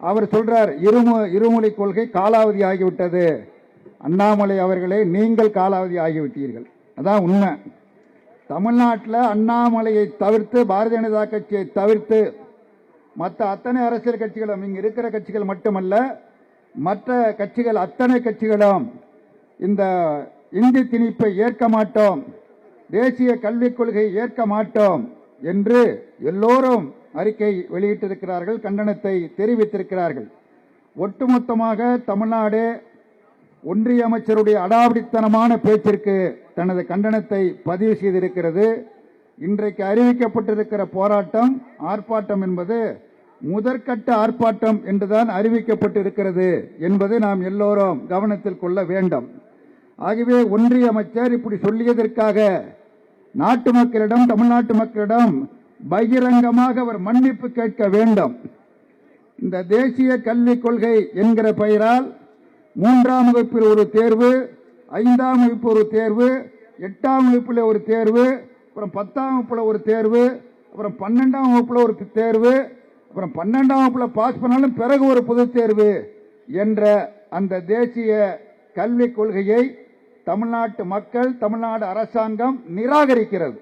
அவர் சொல்றார், இருமொழி கொள்கை காலாவதி ஆகிவிட்டது. அண்ணாமலை அவர்களே, நீங்கள் காலாவதி ஆகிவிட்டீர்கள். அதான் உண்மை. தமிழ்நாட்டில் அண்ணாமலையை தவிர்த்து, பாரதிய ஜனதா கட்சியை தவிர்த்து மற்ற அத்தனை அரசியல் கட்சிகளும், இங்கு இருக்கிற கட்சிகள் மட்டுமல்ல, மற்ற கட்சிகள் அத்தனை கட்சிகளும் இந்த இந்தி திணிப்பை ஏற்க மாட்டோம், தேசிய கல்விக் கொள்கையை ஏற்க மாட்டோம் என்று எல்லோரும் அறிக்கை வெளியிட்டிருக்கிறார்கள், கண்டனத்தை தெரிவித்திருக்கிறார்கள். ஒட்டுமொத்தமாக தமிழ்நாடு ஒன்றிய அமைச்சருடைய அடாவடித்தனமான பேச்சிற்கு தனது கண்டனத்தை பதிவு செய்திருக்கிறது. இன்றைக்கு அறிவிக்கப்பட்டிருக்கிற போராட்டம், ஆர்ப்பாட்டம் என்பது முதற்கட்ட ஆர்ப்பாட்டம் என்றுதான் அறிவிக்கப்பட்டிருக்கிறது என்பதை நாம் எல்லோரும் கவனத்தில் கொள்ள வேண்டும். ஆகவே ஒன்றிய அமைச்சர் இப்படி சொல்லியதற்காக நாட்டு மக்களிடம், தமிழ்நாட்டு மக்களிடம் பகிரங்கமாக அவர் மன்னிப்பு கேட்க வேண்டும். இந்த தேசிய கல்விக் கொள்கை என்கிற பெயரால் 3ஆம் வகுப்பில் ஒரு தேர்வு, 5ஆம் வகுப்பு ஒரு தேர்வு, 8ஆம் வகுப்பில் ஒரு தேர்வு, அப்புறம் 10ஆம் வகுப்பில் ஒரு தேர்வு, அப்புறம் 12ஆம் வகுப்பில் ஒரு தேர்வு, அப்புறம் 12ஆம் வகுப்பில் பாஸ் பண்ணாலும் பிறகு ஒரு பொதுத் தேர்வு என்ற அந்த தேசிய கல்விக் கொள்கையை தமிழ்நாட்டு மக்கள், தமிழ்நாடு அரசாங்கம் நிராகரிக்கிறது.